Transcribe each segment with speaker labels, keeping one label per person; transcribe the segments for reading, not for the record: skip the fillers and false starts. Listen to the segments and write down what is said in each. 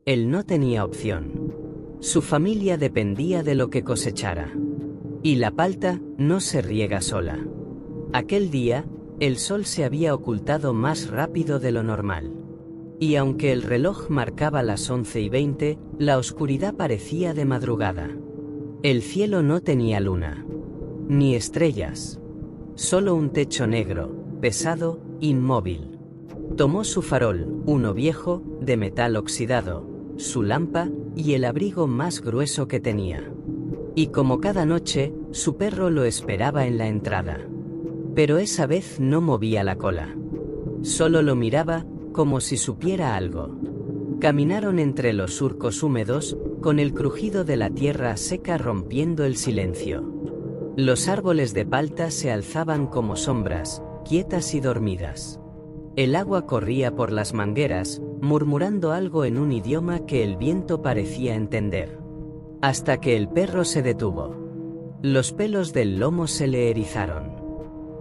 Speaker 1: Él no tenía opción. Su familia dependía de lo que cosechara. Y la palta no se riega sola. Aquel día, el sol se había ocultado más rápido de lo normal. Y aunque el reloj marcaba las 11:20, la oscuridad parecía de madrugada. El cielo no tenía luna. Ni estrellas. Solo un techo negro, pesado, inmóvil. Tomó su farol, uno viejo, de metal oxidado, su lámpara y el abrigo más grueso que tenía. Y como cada noche, su perro lo esperaba en la entrada. Pero esa vez no movía la cola. Solo lo miraba, como si supiera algo. Caminaron entre los surcos húmedos, con el crujido de la tierra seca rompiendo el silencio. Los árboles de palta se alzaban como sombras, quietas y dormidas. El agua corría por las mangueras, murmurando algo en un idioma que el viento parecía entender. Hasta que el perro se detuvo. Los pelos del lomo se le erizaron.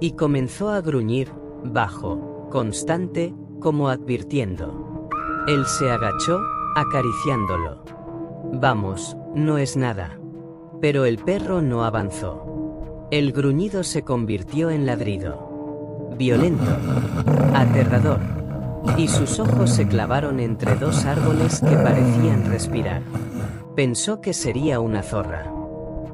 Speaker 1: Y comenzó a gruñir, bajo, constante, como advirtiendo. Él se agachó, acariciándolo. Vamos, no es nada. Pero el perro no avanzó. El gruñido se convirtió en ladrido. Violento. Aterrador. Y sus ojos se clavaron entre dos árboles que parecían respirar. Pensó que sería una zorra.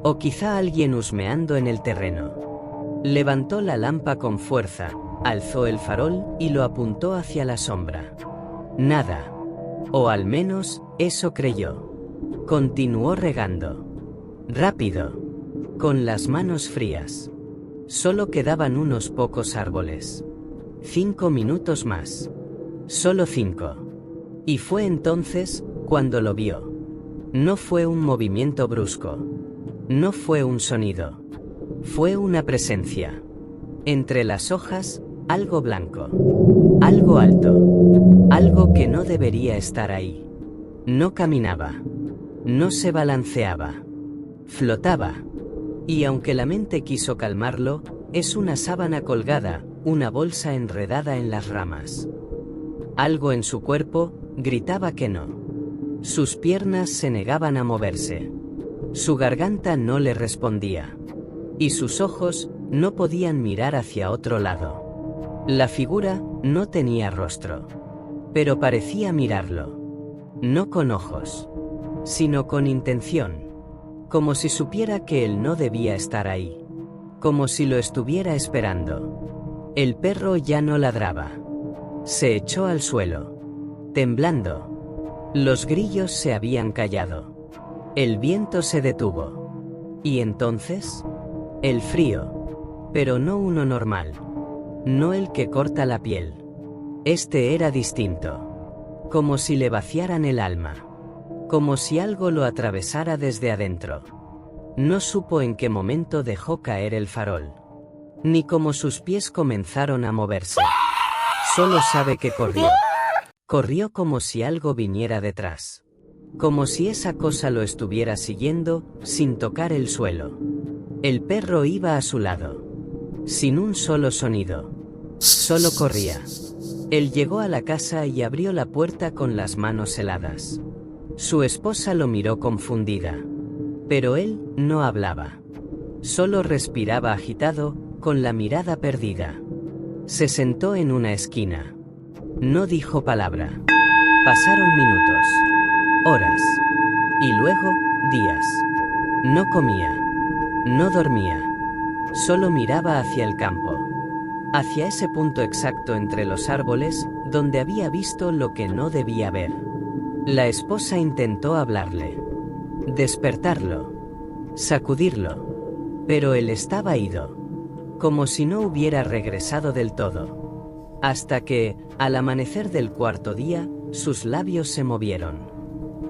Speaker 1: O quizá alguien husmeando en el terreno. Levantó la lámpara con fuerza, alzó el farol y lo apuntó hacia la sombra. Nada. O al menos, eso creyó. Continuó regando. Rápido. Con las manos frías. Solo quedaban unos pocos árboles. 5 minutos más. Solo 5. Y fue entonces, cuando lo vio. No fue un movimiento brusco. No fue un sonido. Fue una presencia. Entre las hojas, algo blanco. Algo alto. Algo que no debería estar ahí. No caminaba. No se balanceaba. Flotaba. Y aunque la mente quiso calmarlo, es una sábana colgada, una bolsa enredada en las ramas. Algo en su cuerpo gritaba que no. Sus piernas se negaban a moverse. Su garganta no le respondía. Y sus ojos no podían mirar hacia otro lado. La figura no tenía rostro. Pero parecía mirarlo. No con ojos, sino con intención. Como si supiera que él no debía estar ahí. Como si lo estuviera esperando. El perro ya no ladraba. Se echó al suelo. Temblando. Los grillos se habían callado. El viento se detuvo. Y entonces, el frío. Pero no uno normal. No el que corta la piel. Este era distinto. Como si le vaciaran el alma. Como si algo lo atravesara desde adentro. No supo en qué momento dejó caer el farol. Ni cómo sus pies comenzaron a moverse. Solo sabe que corrió. Corrió como si algo viniera detrás. Como si esa cosa lo estuviera siguiendo, sin tocar el suelo. El perro iba a su lado. Sin un solo sonido. Solo corría. Él llegó a la casa y abrió la puerta con las manos heladas. Su esposa lo miró confundida. Pero él no hablaba. Solo respiraba agitado, con la mirada perdida. Se sentó en una esquina. No dijo palabra. Pasaron minutos. Horas. Y luego, días. No comía. No dormía. Solo miraba hacia el campo. Hacia ese punto exacto entre los árboles, donde había visto lo que no debía ver. La esposa intentó hablarle. Despertarlo. Sacudirlo. Pero él estaba ido. Como si no hubiera regresado del todo. Hasta que, al amanecer del cuarto día, sus labios se movieron.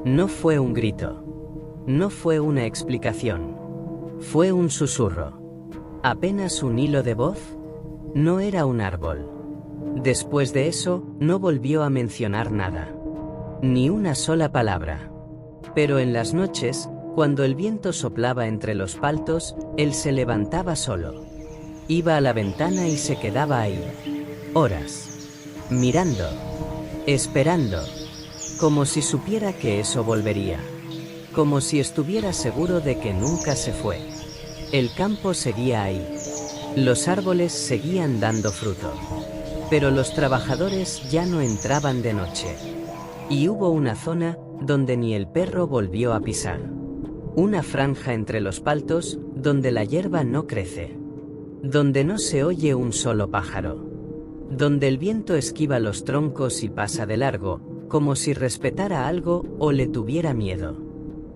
Speaker 1: No fue un grito. No fue una explicación. Fue un susurro. Apenas un hilo de voz. No era un árbol. Después de eso, no volvió a mencionar nada. Ni una sola palabra. Pero en las noches, cuando el viento soplaba entre los paltos, él se levantaba solo. Iba a la ventana y se quedaba ahí. Horas. Mirando. Esperando. como si supiera que eso volvería, como si estuviera seguro de que nunca se fue. El campo seguía ahí. Los árboles seguían dando fruto. Pero los trabajadores ya no entraban de noche. Y hubo una zona donde ni el perro volvió a pisar. Una franja entre los paltos donde la hierba no crece. Donde no se oye un solo pájaro. Donde el viento esquiva los troncos y pasa de largo, como si respetara algo o le tuviera miedo.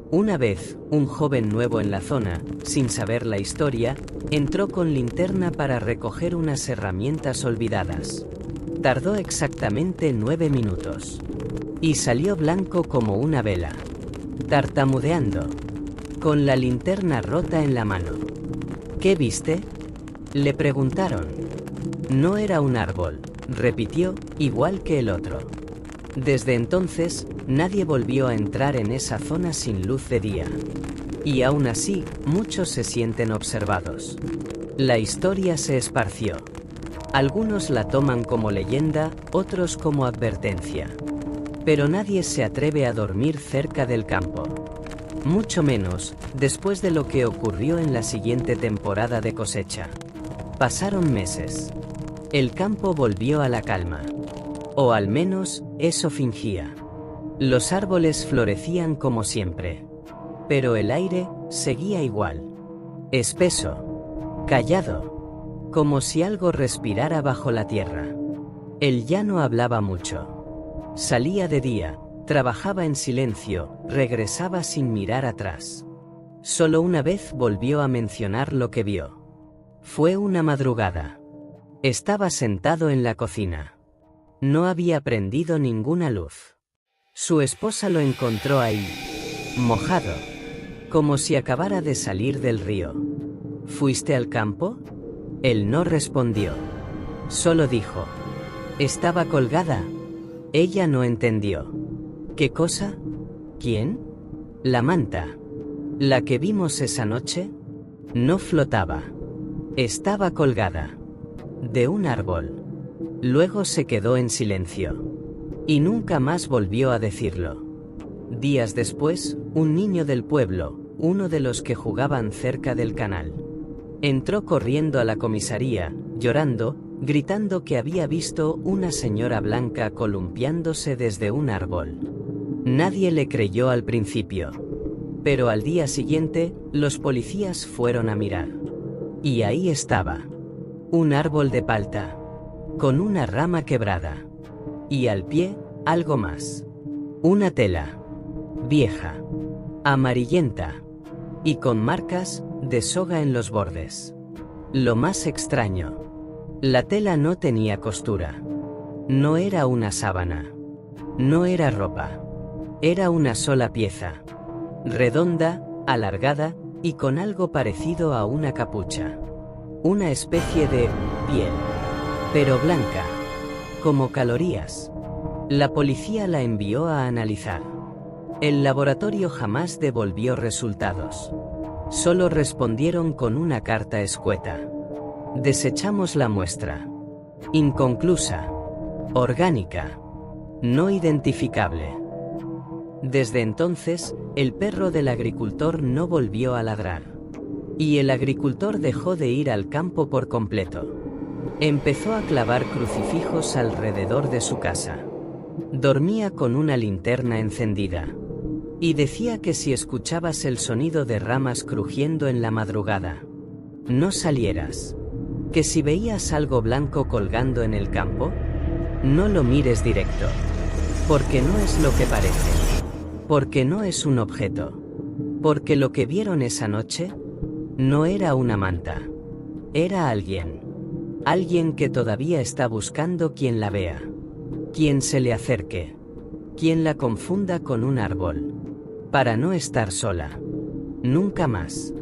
Speaker 1: Una vez, un joven nuevo en la zona, sin saber la historia, entró con linterna para recoger unas herramientas olvidadas. Tardó exactamente 9 minutos. Y salió blanco como una vela. Tartamudeando. Con la linterna rota en la mano. ¿Qué viste?, le preguntaron. No era un árbol, repitió, igual que el otro. Desde entonces, nadie volvió a entrar en esa zona sin luz de día. Y aún así, muchos se sienten observados. La historia se esparció. Algunos la toman como leyenda, otros como advertencia. Pero nadie se atreve a dormir cerca del campo. Mucho menos, después de lo que ocurrió en la siguiente temporada de cosecha. Pasaron meses. El campo volvió a la calma. O al menos, eso fingía. Los árboles florecían como siempre. Pero el aire seguía igual. Espeso. Callado. Como si algo respirara bajo la tierra. Él ya no hablaba mucho. Salía de día, trabajaba en silencio, regresaba sin mirar atrás. Solo una vez volvió a mencionar lo que vio. Fue una madrugada. Estaba sentado en la cocina. No había prendido ninguna luz. Su esposa lo encontró ahí, mojado, como si acabara de salir del río. ¿Fuiste al campo? Él no respondió. Solo dijo: estaba colgada. Ella no entendió. ¿Qué cosa? ¿Quién? La manta. ¿La que vimos esa noche? No flotaba. Estaba colgada. De un árbol. Luego se quedó en silencio. Y nunca más volvió a decirlo. Días después, un niño del pueblo, uno de los que jugaban cerca del canal, entró corriendo a la comisaría, llorando, gritando que había visto una señora blanca columpiándose desde un árbol. Nadie le creyó al principio. Pero al día siguiente, los policías fueron a mirar. Y ahí estaba. Un árbol de palta. Con una rama quebrada. Y al pie, algo más. Una tela. Vieja. Amarillenta. Y con marcas de soga en los bordes. Lo más extraño. La tela no tenía costura. No era una sábana. No era ropa. Era una sola pieza. Redonda, alargada, y con algo parecido a una capucha. Una especie de piel. Pero blanca. Como calorías. La policía la envió a analizar. El laboratorio jamás devolvió resultados. Solo respondieron con una carta escueta. Desechamos la muestra. Inconclusa. Orgánica. No identificable. Desde entonces, el perro del agricultor no volvió a ladrar. Y el agricultor dejó de ir al campo por completo. Empezó a clavar crucifijos alrededor de su casa. Dormía con una linterna encendida. Y decía que si escuchabas el sonido de ramas crujiendo en la madrugada, no salieras. Que si veías algo blanco colgando en el campo, no lo mires directo. Porque no es lo que parece. Porque no es un objeto. Porque lo que vieron esa noche no era una manta. Era alguien. Alguien que todavía está buscando quien la vea. Quien se le acerque. Quien la confunda con un árbol. Para no estar sola. Nunca más.